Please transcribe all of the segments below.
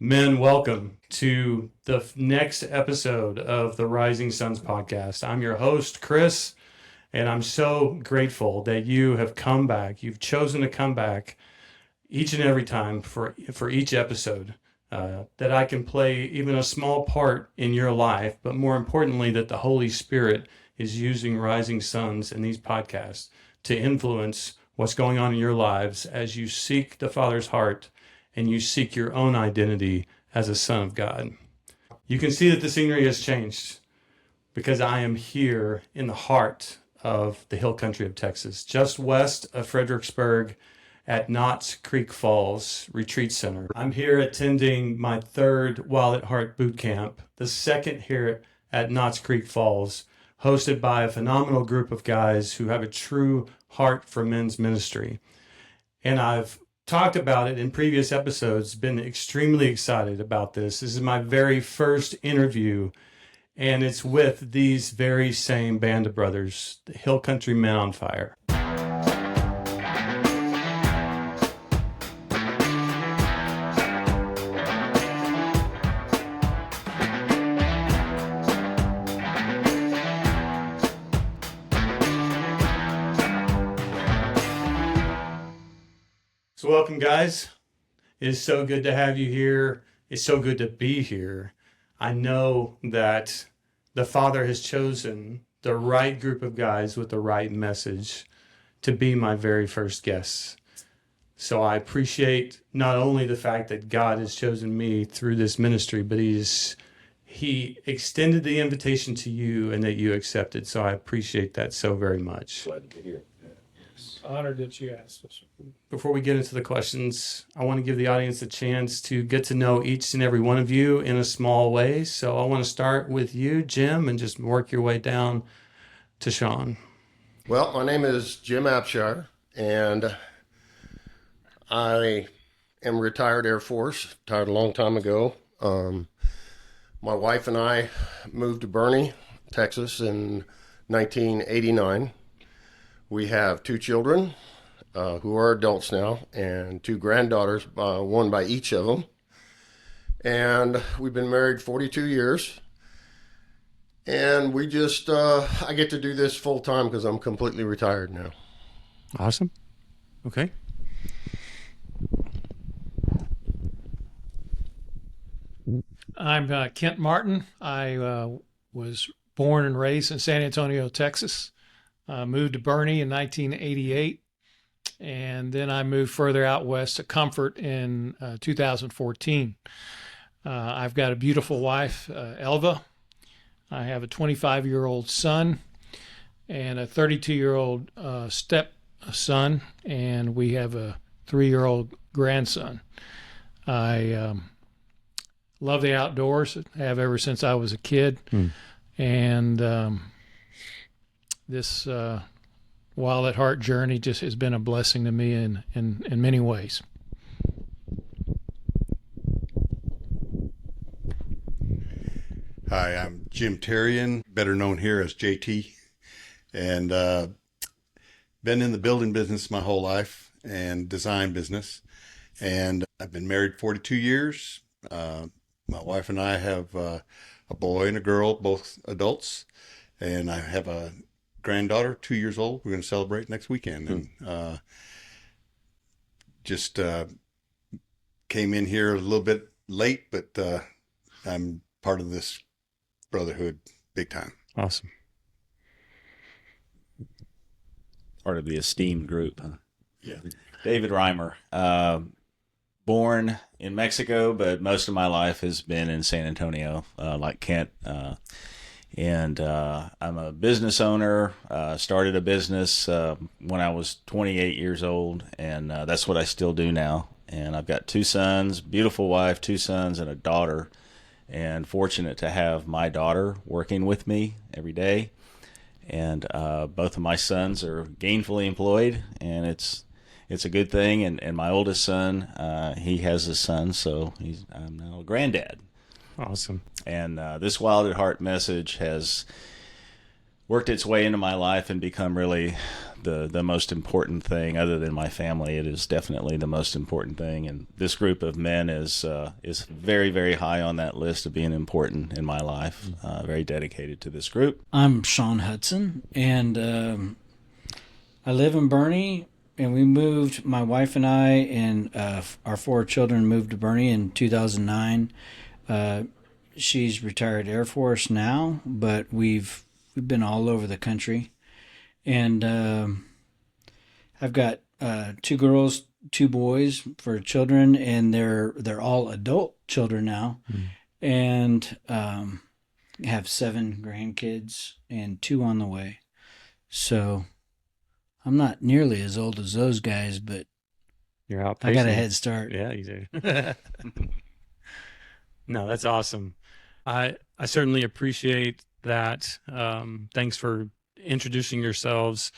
Men, welcome to the next episode of the Rising Sons podcast. I'm your host, Chris, and I'm so grateful that you have come back. You've chosen to come back each and every time for each episode, that I can play even a small part in your life, but more importantly, that the Holy Spirit is using Rising Sons and these podcasts to influence what's going on in your lives as you seek the Father's heart and you seek your own identity as a son of God. You can see that the scenery has changed because I am here in the heart of the hill country of Texas, just west of Fredericksburg at Knott's Creek Falls Retreat Center. I'm here attending my third Wild at Heart boot camp, the second here at Knott's Creek Falls, hosted by a phenomenal group of guys who have a true heart for men's ministry. And I've talked about it in previous episodes, been extremely excited about this. This is my very first interview, and it's with these very same band of brothers, the Hill Country Men on Fire. So welcome, guys. It is so good to have you here. It's so good to be here. I know that the Father has chosen the right group of guys with the right message to be my very first guests. So I appreciate not only the fact that God has chosen me through this ministry, but He extended the invitation to you and that you accepted. So I appreciate that so very much. Glad to be here. Honored that you asked us. Before we get into the questions, I want to give the audience a chance to get to know each and every one of you in a small way. So I want to start with you, Jim, and just work your way down to Sean. Well, my name is Jim Apshire, and I am retired Air Force, retired a long time ago. My wife and I moved to Boerne, Texas in 1989. We have two children who are adults now and two granddaughters, one by each of them. And we've been married 42 years. And we just, I get to do this full time because I'm completely retired now. Awesome. Okay. I'm Kent Martin. I was born and raised in San Antonio, Texas. Moved to Boerne in 1988, and then I moved further out west to Comfort in 2014. I've got a beautiful wife, Elva. I have a 25-year-old son and a 32-year-old stepson, and we have a 3-year-old grandson. I love the outdoors, have ever since I was a kid, and this Wild at Heart journey just has been a blessing to me in many ways. Hi, I'm Jim Terrian, better known here as JT, and been in the building business my whole life and design business, and I've been married 42 years. My wife and I have a boy and a girl, both adults, and I have a granddaughter, 2 years old. We're going to celebrate next weekend. And just came in here a little bit late, but I'm part of this Brotherhood big time. Awesome. Part of the esteemed group, huh? Yeah. David Reimer, born in Mexico, but most of my life has been in San Antonio, like Kent. And I'm a business owner, started a business when I was 28 years old, and that's what I still do now. And I've got two sons, beautiful wife, two sons, and a daughter, and fortunate to have my daughter working with me every day. And both of my sons are gainfully employed, and it's a good thing. And my oldest son, he has a son, so I'm now a granddad. Awesome. And this Wild at Heart message has worked its way into my life and become really the most important thing other than my family. It is definitely the most important thing. And this group of men is very, very high on that list of being important in my life. Very dedicated to this group. I'm Sean Hudson, and I live in Bernie, and we moved, my wife and I and our 4 children moved to Bernie in 2009. She's retired Air Force now, but we've been all over the country. And I've got 2 girls, 2 boys for children, and they're all adult children now. And have 7 grandkids and 2 on the way. So I'm not nearly as old as those guys, but You're out. I got a head start. Yeah, you do. No, that's awesome. I certainly appreciate that. Thanks for introducing yourselves.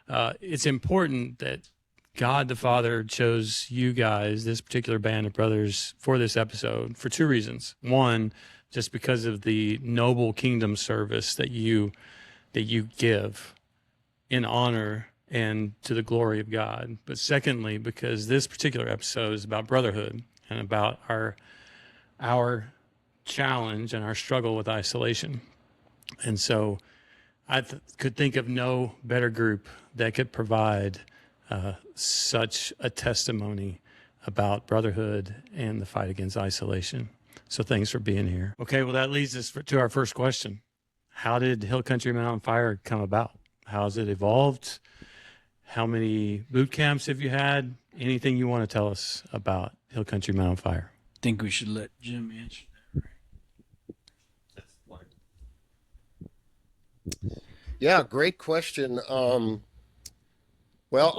It's important that God the Father chose you guys, this particular band of brothers, for this episode for 2 reasons. One, just because of the noble kingdom service that you give in honor and to the glory of God. But secondly, because this particular episode is about brotherhood and about our challenge and our struggle with isolation. And so I could think of no better group that could provide such a testimony about brotherhood and the fight against isolation. So thanks for being here. Okay, well, that leads us to our first question. How did Hill Country Men on Fire come about? How has it evolved? How many boot camps have you had? Anything you want to tell us about Hill Country Men on Fire? I think we should let Jim answer that. Yeah, great question. Well,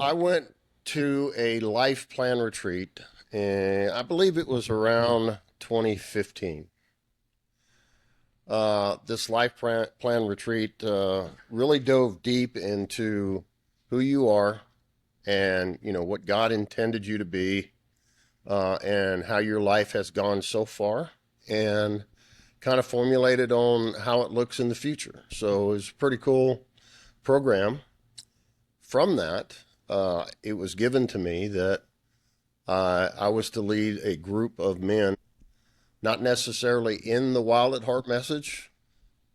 I went to a life plan retreat, and I believe it was around 2015. This life plan retreat really dove deep into who you are and, what God intended you to be, and how your life has gone so far, and kind of formulated on how it looks in the future. So it was a pretty cool program. From that, it was given to me that I was to lead a group of men, not necessarily in the Wild at Heart message,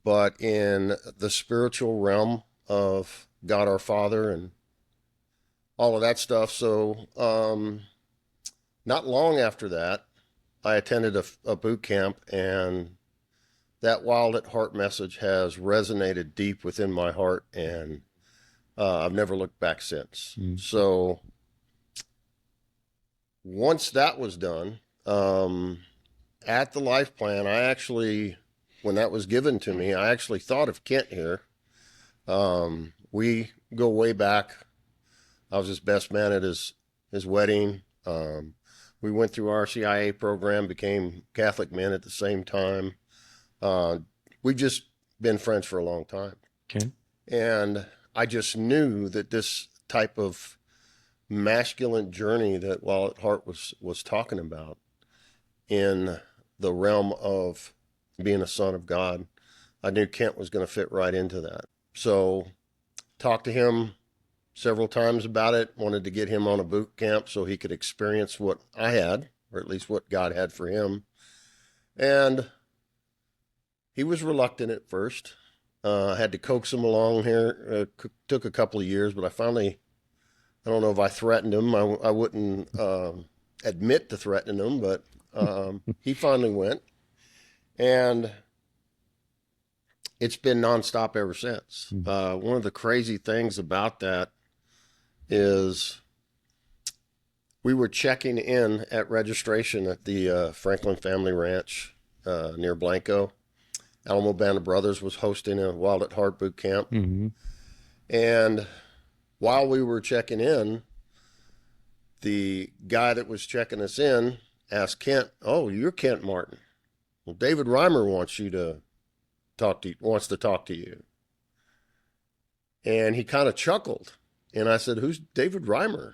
but in the spiritual realm of God our Father and all of that stuff. So not long after that, I attended a boot camp, and that Wild at Heart message has resonated deep within my heart, and I've never looked back since. So once that was done, at the life plan, I actually, when that was given to me, I actually thought of Kent here. We go way back. I was his best man at his wedding. We went through our CIA program, became Catholic men at the same time. We've just been friends for a long time. Okay. And I just knew that this type of masculine journey that Wild at Heart was talking about in the realm of being a son of God, I knew Kent was going to fit right into that. So talked to him several times about it, wanted to get him on a boot camp so he could experience what I had, or at least what God had for him. And he was reluctant at first. I had to coax him along here. Took a couple of years, but I don't know if I threatened him. I wouldn't admit to threatening him, but he finally went. And it's been nonstop ever since. One of the crazy things about that is we were checking in at registration at the Franklin Family Ranch near Blanco. Alamo Band of Brothers was hosting a Wild at Heart boot camp. And while we were checking in, the guy that was checking us in asked Kent, "Oh, you're Kent Martin. Well, David Reimer wants to talk to you." And he kind of chuckled. And I said, "Who's David Reimer?"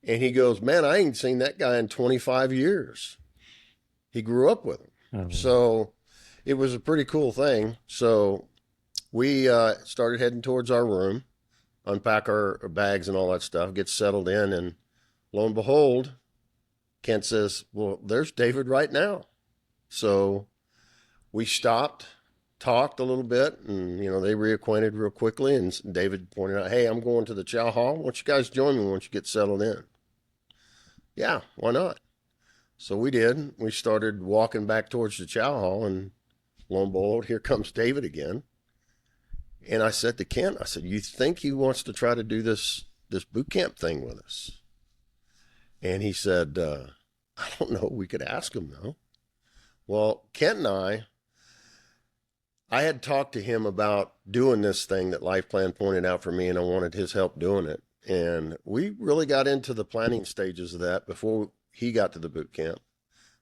And he goes, "Man, I ain't seen that guy in 25 years. He grew up with him." So it was a pretty cool thing. So we started heading towards our room, unpack our bags and all that stuff, get settled in, and lo and behold, Kent says, well, there's David right now. So we stopped, talked a little bit, and, they reacquainted real quickly, and David pointed out, hey, I'm going to the chow hall. Why don't you guys join me once you get settled in? Yeah, why not? So we did. We started walking back towards the chow hall, and lo and behold, here comes David again. And I said to Kent, I said, you think he wants to try to do this boot camp thing with us? And he said, I don't know. We could ask him, though. Well, Kent and I had talked to him about doing this thing that Life Plan pointed out for me, and I wanted his help doing it. And we really got into the planning stages of that before he got to the boot camp.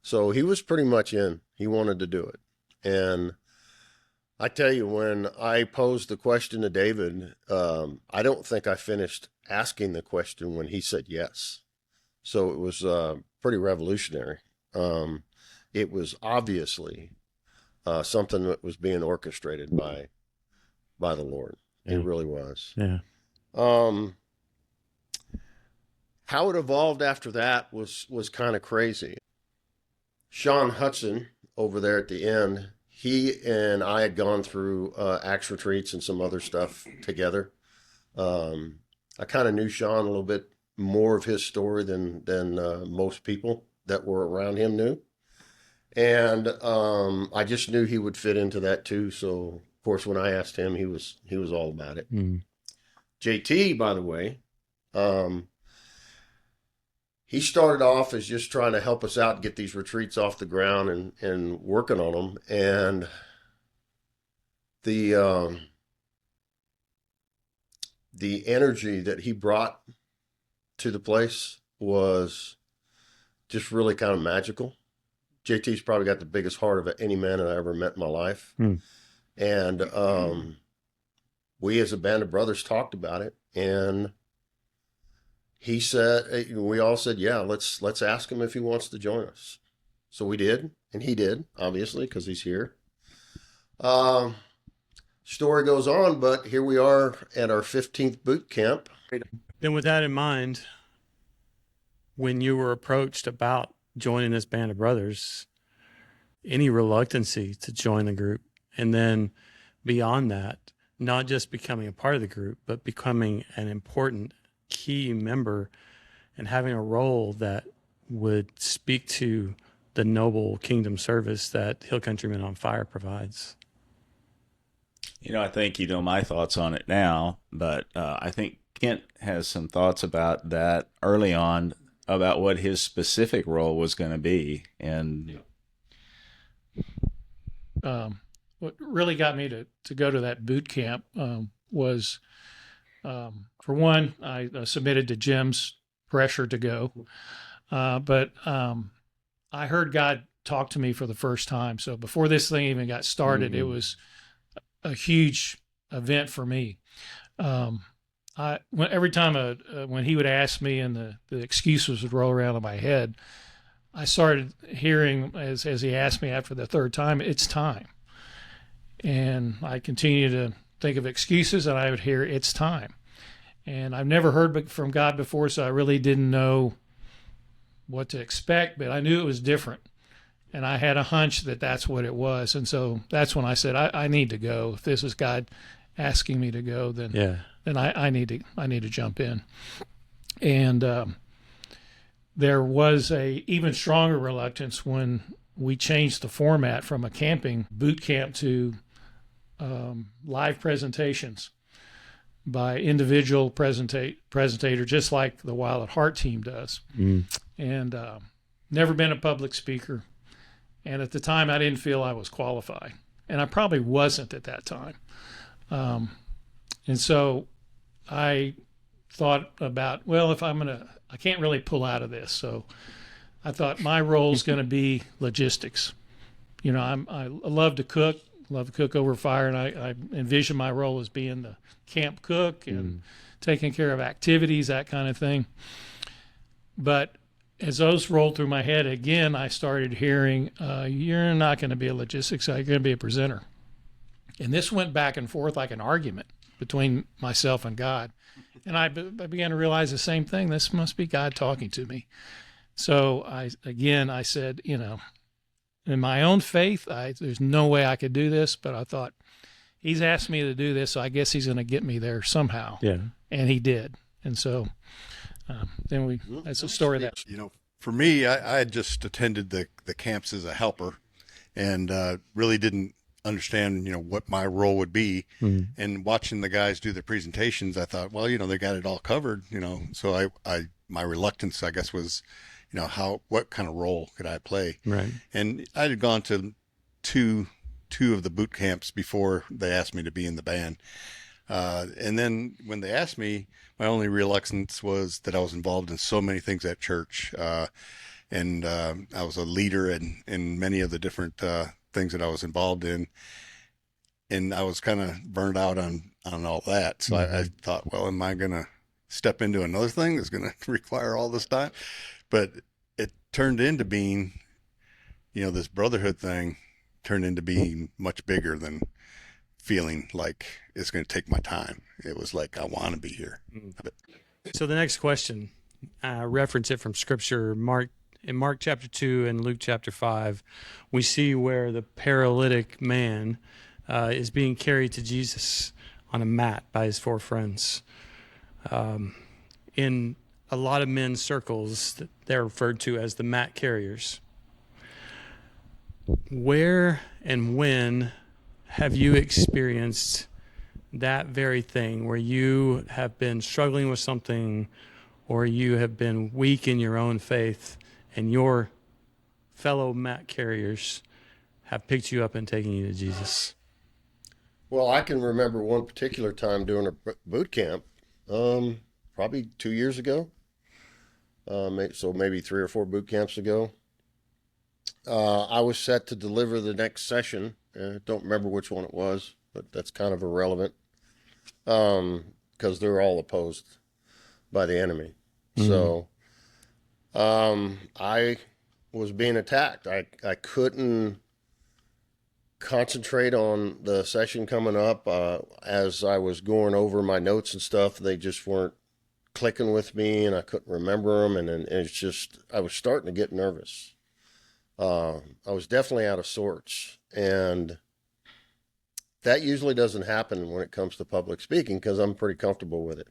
So he was pretty much in. He wanted to do it. And I tell you, when I posed the question to David, I don't think I finished asking the question when he said yes. So it was pretty revolutionary. It was obviously something that was being orchestrated by the Lord. Yeah. It really was. Yeah. How it evolved after that was kind of crazy. Sean Hudson over there at the end, he and I had gone through Acts retreats and some other stuff together. I kind of knew Sean a little bit more of his story than most people that were around him knew. And I just knew he would fit into that too. So of course, when I asked him, he was all about it. Mm. JT, by the way, he started off as just trying to help us out, get these retreats off the ground and working on them. And the energy that he brought to the place was just really kind of magical. JT's probably got the biggest heart of any man that I ever met in my life. Hmm. And we as a band of brothers talked about it, and he said, we all said, yeah, let's ask him if he wants to join us. So we did, and he did, obviously, because he's here. Story goes on, but here we are at our 15th boot camp. Then with that in mind, when you were approached about joining this band of brothers, any reluctancy to join the group, and then beyond that, not just becoming a part of the group, but becoming an important key member and having a role that would speak to the noble kingdom service that Hill Countrymen on Fire provides? I think my thoughts on it now, but I think Kent has some thoughts about that early on, about what his specific role was going to be. And what really got me to go to that boot camp was, for one, I submitted to Jim's pressure to go. But I heard God talk to me for the first time. So before this thing even got started, it was a huge event for me. Every time when he would ask me and the excuses would roll around in my head, I started hearing as he asked me after the third time, it's time. And I continued to think of excuses, and I would hear, it's time. And I've never heard from God before, so I really didn't know what to expect, but I knew it was different. And I had a hunch that that's what it was. And so that's when I said, I need to go. If this is God asking me to go, then I need to jump in. And there was a even stronger reluctance when we changed the format from a camping boot camp to live presentations by individual presentator, just like the Wild at Heart team does. And never been a public speaker. And at the time, I didn't feel I was qualified. And I probably wasn't at that time. And so I thought about, well, if I can't really pull out of this. So I thought my role is going to be logistics. I love to cook over fire, and I envision my role as being the camp cook and taking care of activities, that kind of thing. But as those rolled through my head again, I started hearing, you're not going to be a logistics guy, you're going to be a presenter. And this went back and forth like an argument between myself and God. And I began to realize the same thing. This must be God talking to me. So I said, in my own faith, there's no way I could do this, but I thought, he's asked me to do this, so I guess he's going to get me there somehow. Yeah. And he did. And so that's a story that. For me, I had just attended the camps as a helper and really didn't understand, what my role would be. And watching the guys do their presentations, I thought, well, they got it all covered, so my reluctance, I guess, was, what kind of role could I play? Right. And I had gone to two of the boot camps before they asked me to be in the band. And then when they asked me, my only reluctance was that I was involved in so many things at church. And I was a leader in many of the different things that I was involved in. And I was kind of burned out on all that. So I thought, well, am I going to step into another thing that's going to require all this time? But it turned into being, this brotherhood thing turned into being much bigger than feeling like it's going to take my time. It was like, I want to be here. So the next question, reference it from Scripture, in Mark chapter 2 and Luke chapter 5, we see where the paralytic man is being carried to Jesus on a mat by his 4 friends. In a lot of men's circles, they're referred to as the mat carriers. Where and when have you experienced that very thing, where you have been struggling with something or you have been weak in your own faith and your fellow mat carriers have picked you up and taken you to Jesus? Well, I can remember one particular time doing a boot camp, probably 2 years ago. So maybe 3 or 4 boot camps ago. I was set to deliver the next session. Don't remember which one it was, but that's kind of irrelevant because they're all opposed by the enemy. So I was being attacked. I couldn't concentrate on the session coming up. As I was going over my notes and stuff, they just weren't clicking with me, and I couldn't remember them, and it's just, I was starting to get nervous. I was definitely out of sorts, and that usually doesn't happen when it comes to public speaking because I'm pretty comfortable with it,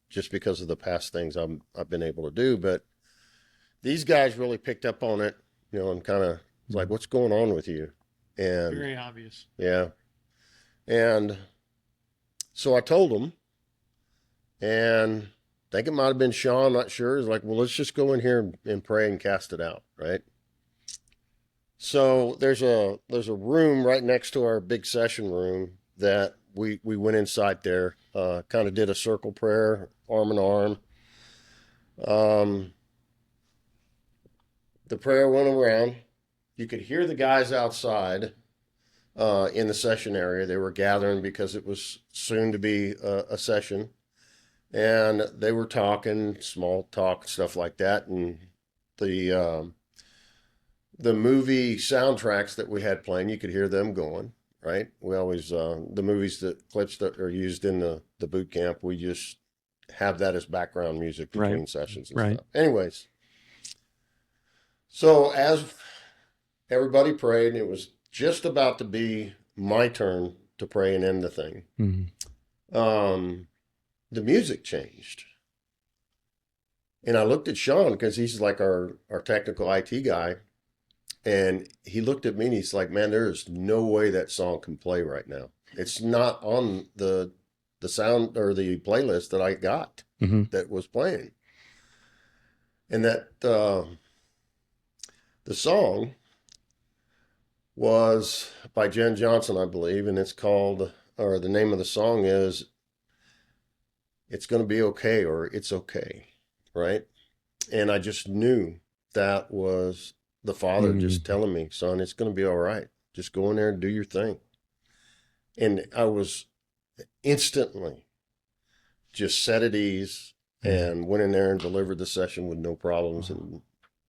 just because of the past things I've been able to do. But these guys really picked up on it, and kind of like, what's going on with you? And Very obvious. yeah. And so I told them, and I think it might have been Sean, not sure. He's like, well, let's just go in here and pray and cast it out, right? So there's a room right next to our big session room that we went inside there, kind of did a circle prayer, arm in arm. The prayer went around. You could hear the guys outside in the session area. They were gathering because it was soon to be a session. And they were talking, small talk, stuff like that. And the movie soundtracks that we had playing, you could hear them going, right? We always, the clips that are used in the boot camp, we just have that as background music between sessions and stuff. Anyways, so as everybody prayed, and it was just about to be my turn to pray and end the thing, the music changed. And I looked at Sean because he's like our technical IT guy. And he looked at me and he's like, man, there is no way that song can play right now. It's not on the sound or the playlist that I got that was playing. And that the song was by Jen Johnson, I believe, and it's called, or the name of the song is It's Gonna Be Okay, or It's Okay, right? And I just knew that was the Father just telling me, son, it's going to be all right. Just go in there and do your thing. And I was instantly just set at ease and went in there and delivered the session with no problems. And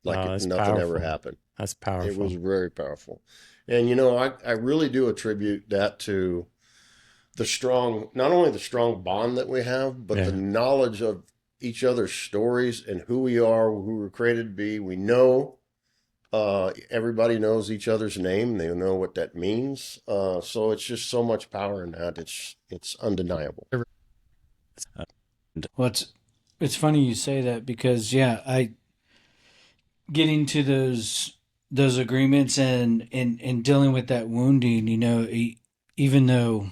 like Wow, that's nothing ever powerful. happened. That's It was powerful. very powerful. And, I really do attribute that to the strong, not only the strong bond that we have, but the Yeah. knowledge of each other's stories and who we are, who we were created to be. We know, everybody knows each other's name. They know what that means. So it's just so much power in that. It's undeniable. Well, it's funny you say that because yeah, I getting to those agreements and dealing with that wounding, even though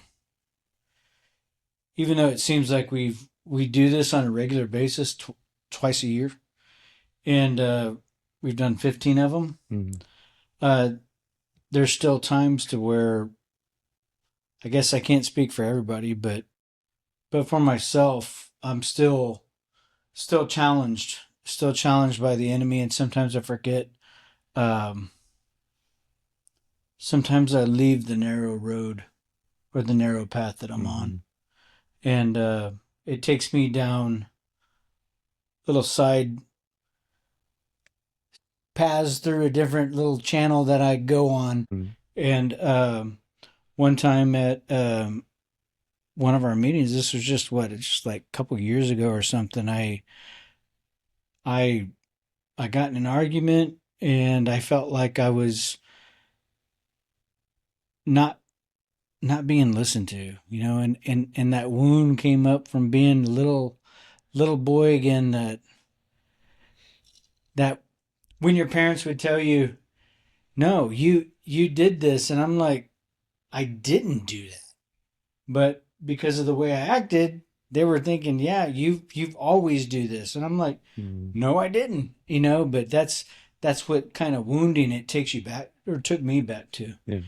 it seems like we do this on a regular basis twice a year, and we've done 15 of them. Mm. There's still times to where I guess I can't speak for everybody, but for myself, I'm still challenged by the enemy, and sometimes I forget. Um, Sometimes I leave the narrow road or the narrow path that I'm on, and it takes me down little side paths through a different little channel that I go on. Mm. And one time at one of our meetings, this was it's just like a couple years ago or something. I got in an argument, and I felt like I was not being listened to, and that wound came up from being a little boy again, that when your parents would tell you, no, you did this, and I'm like, I didn't do that. But because of the way I acted, they were thinking, yeah, you've always do this. And I'm like, no, I didn't, but that's what kind of wounding it takes you back, or took me back to. Yeah.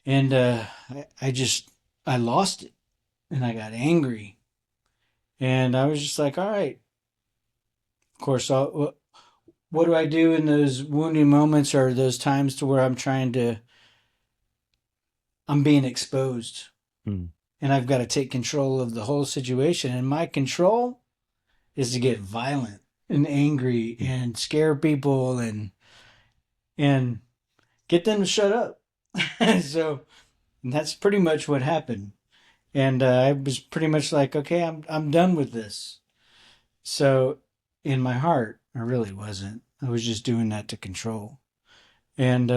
And I lost it, and I got angry, and I was just like, all right, of course, what do I do in those wounding moments, or those times to where I'm being exposed, and I've got to take control of the whole situation. And my control is to get violent and angry and scare people and get them to shut up. So that's pretty much what happened. And I was pretty much like, okay, I'm done with this. So in my heart, I really wasn't. I was just doing that to control. And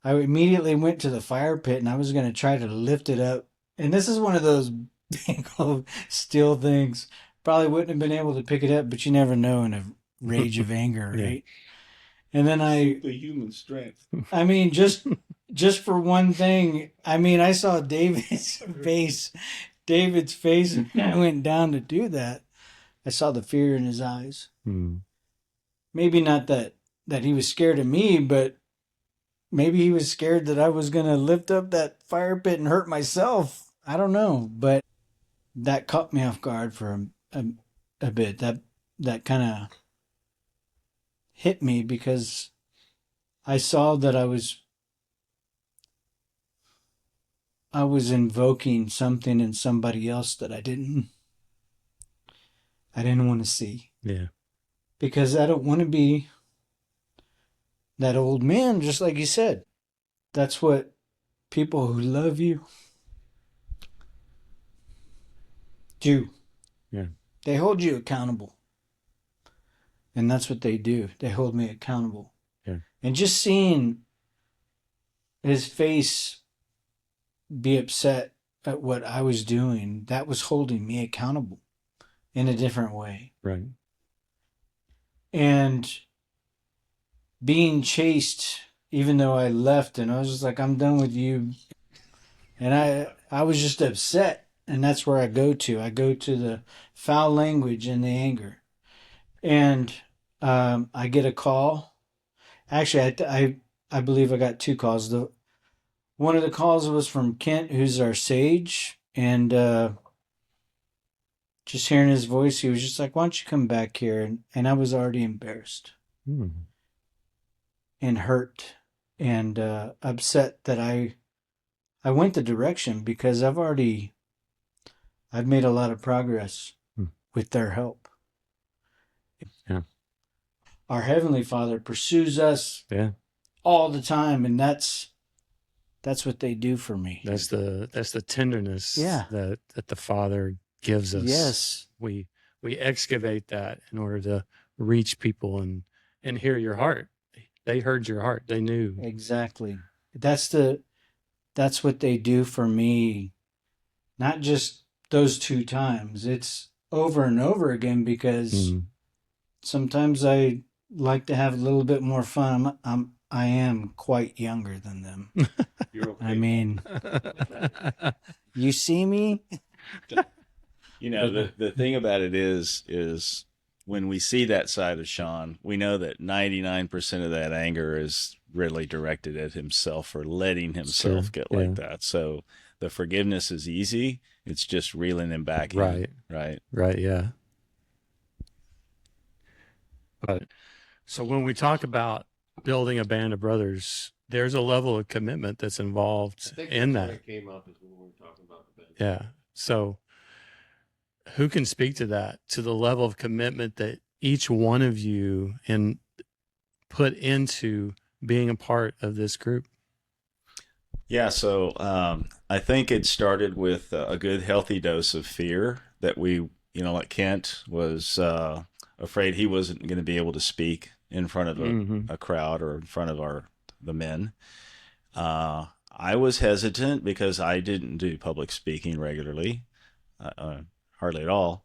I immediately went to the fire pit, and I was going to try to lift it up. And this is one of those big old steel things. Probably wouldn't have been able to pick it up, but you never know in a rage of anger, right? And then The human strength. I mean, just for one thing, I mean, I saw David's face, when I went down to do that. I saw the fear in his eyes. Maybe not that he was scared of me, but maybe he was scared that I was going to lift up that fire pit and hurt myself. I don't know, but that caught me off guard for a bit. That kind of hit me because I saw that I was invoking something in somebody else that I didn't want to see. Yeah. Because I don't want to be that old man, just like you said. That's what people who love you do. Yeah. They hold you accountable. And that's what they do. They hold me accountable. Yeah. And just seeing his face be upset at what I was doing, that was holding me accountable in a different way. Right. And being chased, even though I left, and I was just like, I'm done with you. And I was just upset. And that's where I go to. I go to the foul language and the anger. And I get a call. Actually, I believe I got two calls. One of the calls was from Kent, who's our sage. And just hearing his voice, he was just like, why don't you come back here? And I was already embarrassed and hurt and upset that I went the direction, because I've made a lot of progress with their help. Yeah. our Heavenly Father pursues us Yeah. all the time, and that's what they do for me. That's the tenderness Yeah. that the Father gives us. Yes. We excavate that in order to reach people and hear your heart. They heard your heart. They knew. Exactly. That's what they do for me. Not just those 2 times. It's over and over again, because sometimes I like to have a little bit more fun. I am quite younger than them. You're okay. I mean, you see me? You know, the thing about it is when we see that side of Sean, we know that 99% of that anger is really directed at himself or letting himself Sure, get yeah. like that. So the forgiveness is easy. It's just reeling him back Right. in. Right. Right, yeah. But so when we talk about building a band of brothers, there's a level of commitment that's involved in that. It came up as when we were talking about the band. Yeah. So who can speak to that, to the level of commitment that each one of you put into being a part of this group? Yeah, so I think it started with a good, healthy dose of fear that like Kent was afraid he wasn't going to be able to speak in front of a crowd or in front of the men. I was hesitant because I didn't do public speaking regularly, hardly at all.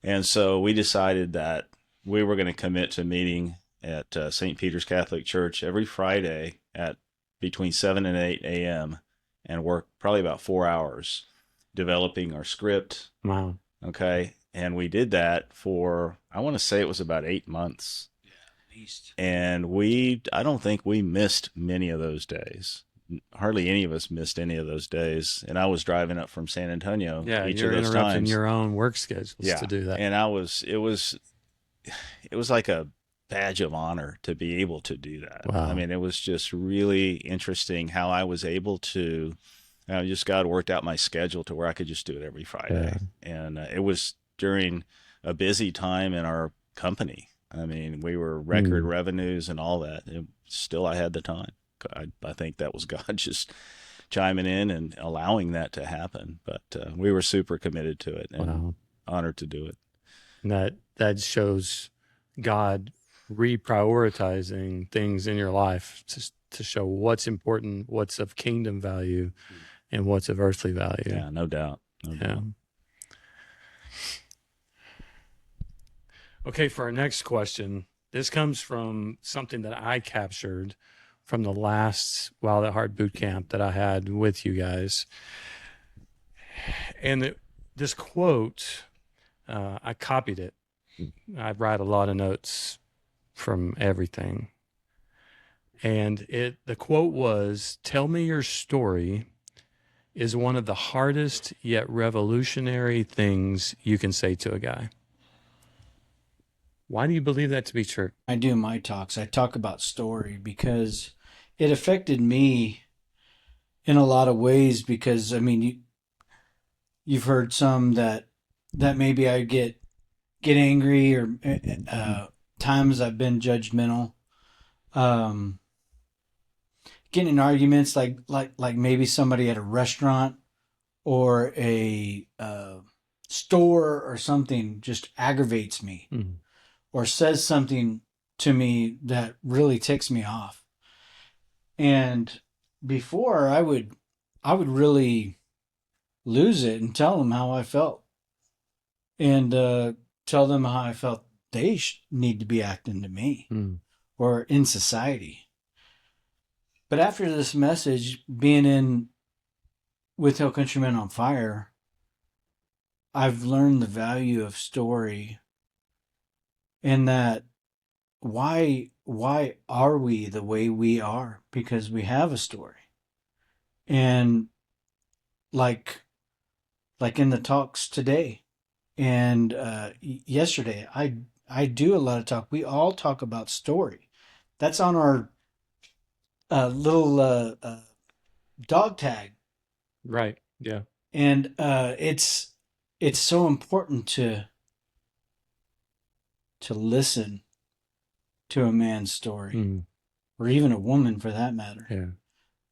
And so we decided that we were going to commit to meeting at St. Peter's Catholic Church every Friday at between 7 and 8 a.m. and work probably about 4 hours developing our script. Wow. Okay. And we did that for, I want to say it was about 8 months. Yeah, at least. And I don't think we missed many of those days. Hardly any of us missed any of those days. And I was driving up from San Antonio each you're of those interrupting times. your own work schedules to do that. And it was like a badge of honor to be able to do that. Wow. I mean, it was just really interesting how I was able to, just God worked out my schedule to where I could just do it every Friday. Yeah. And it was during a busy time in our company. I mean, we were record revenues and all that. Still, I had the time. I think that was God just chiming in and allowing that to happen. But we were super committed to it and honored to do it. And that shows God reprioritizing things in your life to show what's important, what's of kingdom value, and what's of earthly value. Yeah, no doubt. No doubt. Okay, for our next question, this comes from something that I captured from the last Wild at Heart boot camp that I had with you guys. And this quote, I copied it. I write a lot of notes from everything. And the quote was, "Tell me your story is one of the hardest yet revolutionary things you can say to a guy." Why do you believe that to be true? I do my talks. I talk about story because it affected me in a lot of ways. Because I mean, you've heard some that maybe I get angry, or times I've been judgmental. Getting in arguments like maybe somebody at a restaurant or a store or something just aggravates me. Mm-hmm. Or says something to me that really ticks me off. And before I would really lose it and tell them how I felt, and tell them how I felt they need to be acting to me or in society. But after this message, being in with Hill Countrymen on Fire, I've learned the value of story. And that why are we the way we are? Because we have a story. And like in the talks today and yesterday, I do a lot of talk. We all talk about story. That's on our little dog tag. Right. Yeah. And it's so important to listen to a man's story, Mm. or even a woman for that matter. Yeah.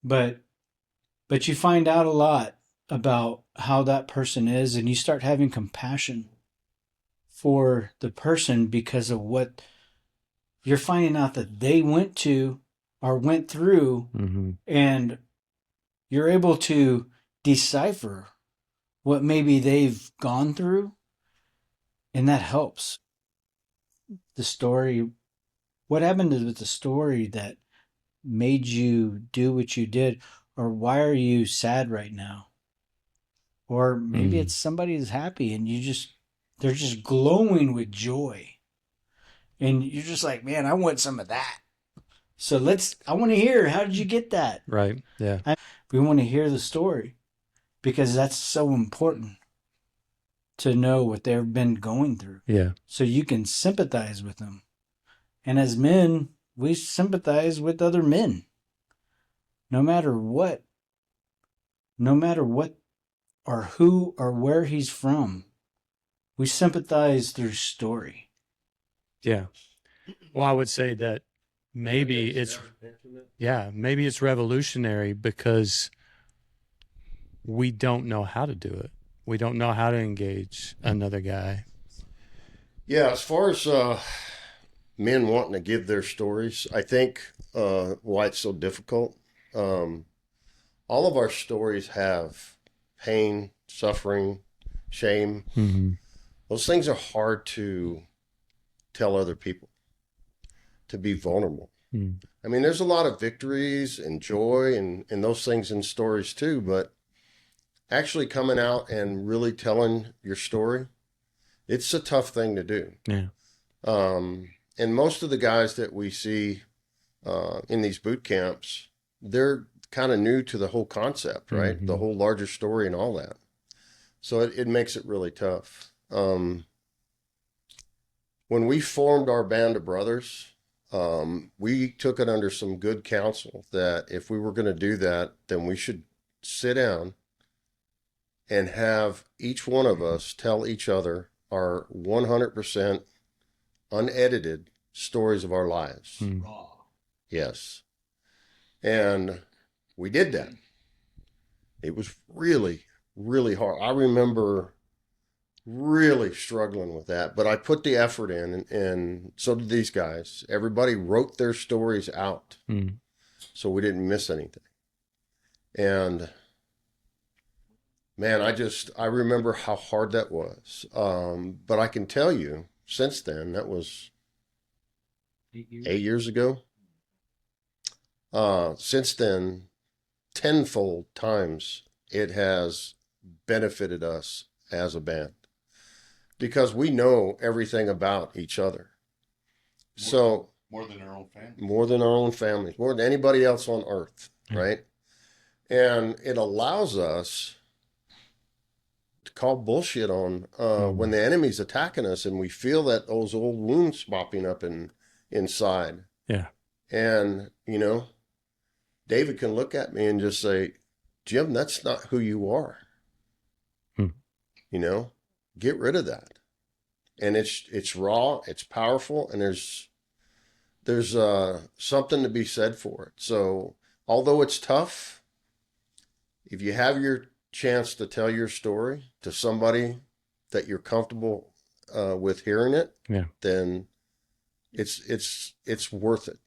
But you find out a lot about how that person is, and you start having compassion for the person because of what you're finding out that they went to or went through, Mm-hmm. and you're able to decipher what maybe they've gone through, and that helps. The story, what happened with the story that made you do what you did, or why are you sad right now? Or maybe it's somebody who's happy and they're just glowing with joy. And you're just like, man, I want some of that. So I want to hear, how did you get that? Right. Yeah. We want to hear the story because that's so important to know what they've been going through. Yeah. So you can sympathize with them. And as men, we sympathize with other men. No matter what or who or where he's from, we sympathize through story. Yeah. Well, I would say that maybe it's revolutionary because we don't know how to do it. We don't know how to engage another guy. Yeah, as far as men wanting to give their stories, I think why it's so difficult. All of our stories have pain, suffering, shame. Mm-hmm. Those things are hard to tell other people, to be vulnerable. Mm. I mean, there's a lot of victories and joy and those things in stories too, but actually coming out and really telling your story, it's a tough thing to do. Yeah. And most of the guys that we see in these boot camps, they're kind of new to the whole concept, right? Mm-hmm. The whole larger story and all that. So it makes it really tough. When we formed our band of brothers, we took it under some good counsel that if we were going to do that, then we should sit down and have each one of us tell each other our 100% unedited stories of our lives. Mm. Yes. And we did that. It was really, really hard. I remember really struggling with that, but I put the effort in, and so did these guys. Everybody wrote their stories out, so we didn't miss anything. And man, I remember how hard that was. But I can tell you, since then, that was 8 years ago. Since then, tenfold times it has benefited us as a band because we know everything about each other. More than our own family. More than our own families, more than anybody else on earth, right? And it allows us to call bullshit on when the enemy's attacking us and we feel that those old wounds popping up inside. Yeah. And, David can look at me and just say, Jim, that's not who you are. Get rid of that. And it's raw, it's powerful, and there's something to be said for it. So although it's tough, if you have your chance to tell your story to somebody that you're comfortable with hearing it, then it's worth it.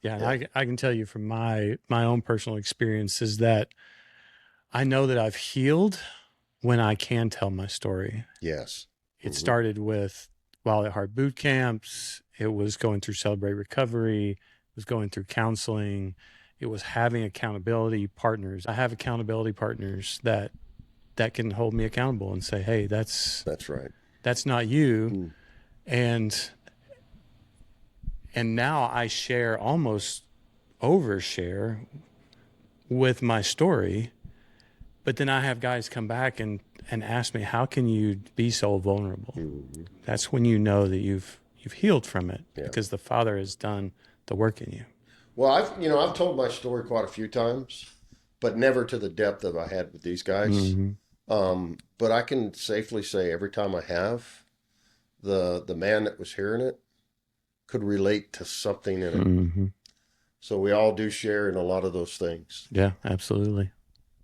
Yeah, and I can tell you from my own personal experience is that I know that I've healed when I can tell my story. Yes. It started with Wild at Heart boot camps. It was going through Celebrate Recovery. It was going through counseling. It was having accountability partners. I have accountability partners that can hold me accountable and say, hey, that's right. That's not you. And now I share, almost overshare with my story. But then I have guys come back and ask me, how can you be so vulnerable? That's when you know that you've healed from it because the Father has done the work in you. Well, I've told my story quite a few times, but never to the depth that I had with these guys. But I can safely say every time I have, the man that was hearing it could relate to something in it. Mm-hmm. So we all do share in a lot of those things. Yeah, absolutely.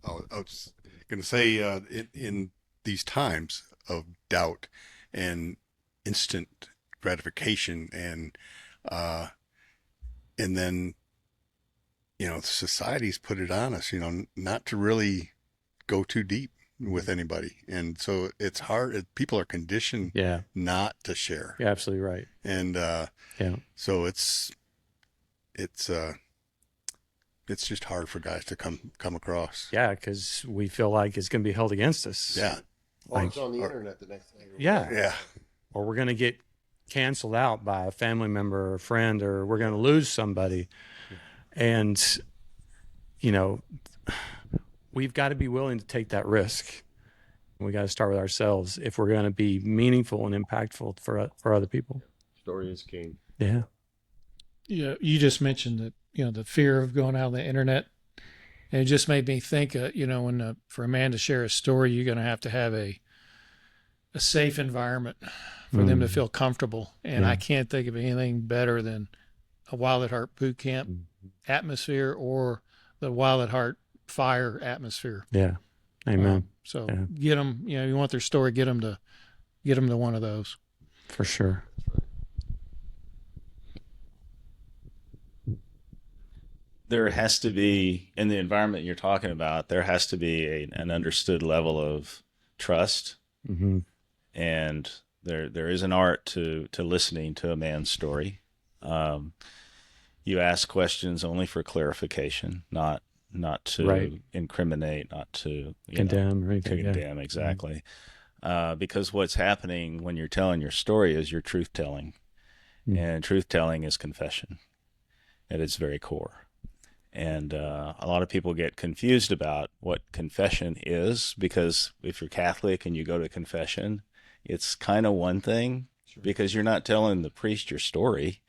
I was going to say, in these times of doubt and instant gratification, and then, society's put it on us, not to really go too deep with anybody. And so it's hard. People are conditioned Yeah, not to share. you're absolutely right. And, Yeah. so it's just hard for guys to come across. Yeah, because we feel like it's going to be held against us. Yeah. Well, it's on the internet the next day. Yeah. Yeah. Or we're going to get canceled out by a family member or a friend, or we're going to lose somebody. And, we've got to be willing to take that risk. We got to start with ourselves if we're going to be meaningful and impactful for other people. Story is king. Yeah. Yeah, you just mentioned that, the fear of going out on the internet. And it just made me think, when for a man to share a story, you're going to have a safe environment for them to feel comfortable. And I can't think of anything better than a Wild at Heart boot camp atmosphere or the Wild at Heart fire atmosphere. Yeah. Amen. So Yeah. get them, you want their story, get them to one of those. For sure. There has to be, in the environment you're talking about, there has to be an understood level of trust. Mm-hmm. And there is an art to listening to a man's story. You ask questions only for clarification, not to Right. incriminate, not to Condemn or anything. to Yeah. condemn, exactly. Because what's happening when you're telling your story is you're truth telling, and truth telling is confession at its very core. And a lot of people get confused about what confession is, because if you're Catholic and you go to confession, it's kind of one thing, because you're not telling the priest your story.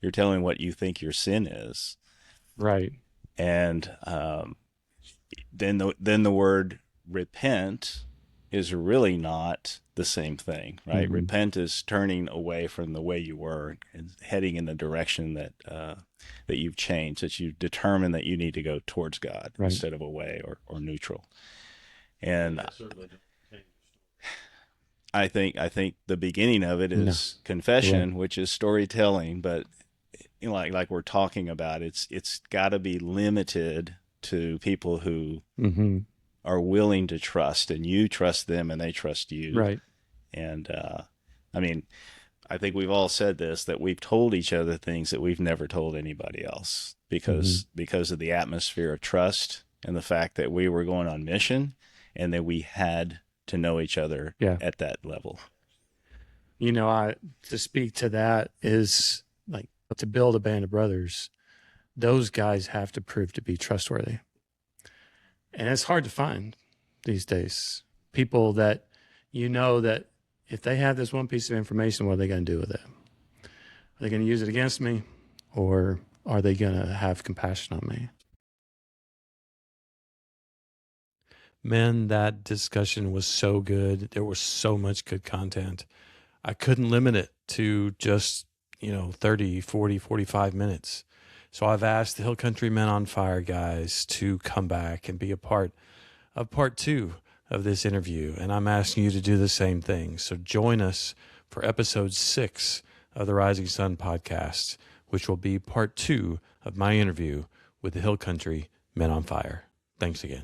You're telling what you think your sin is. Right. And then the word repent is really not the same thing, right? Mm-hmm. Repent is turning away from the way you were and heading in the direction that you've changed, that you've determined that you need to go towards God Right. instead of away or neutral. And I think the beginning of it is confession, which is storytelling, but like we're talking about, it's got to be limited to people who are willing to trust, and you trust them and they trust you. Right. And I think we've all said this, that we've told each other things that we've never told anybody else because of the atmosphere of trust and the fact that we were going on mission and that we had to know each other at that level. To speak to that is like to build a band of brothers, those guys have to prove to be trustworthy. And it's hard to find these days. People that that if they have this one piece of information, what are they going to do with it? Are they going to use it against me, or are they going to have compassion on me? Man, that discussion was so good. There was so much good content. I couldn't limit it to just, 30, 40, 45 minutes. So I've asked the Hill Country Men on Fire guys to come back and be a part of part 2 of this interview. And I'm asking you to do the same thing. So join us for episode 6 of the Rising Sun podcast, which will be part 2 of my interview with the Hill Country Men on Fire. Thanks again.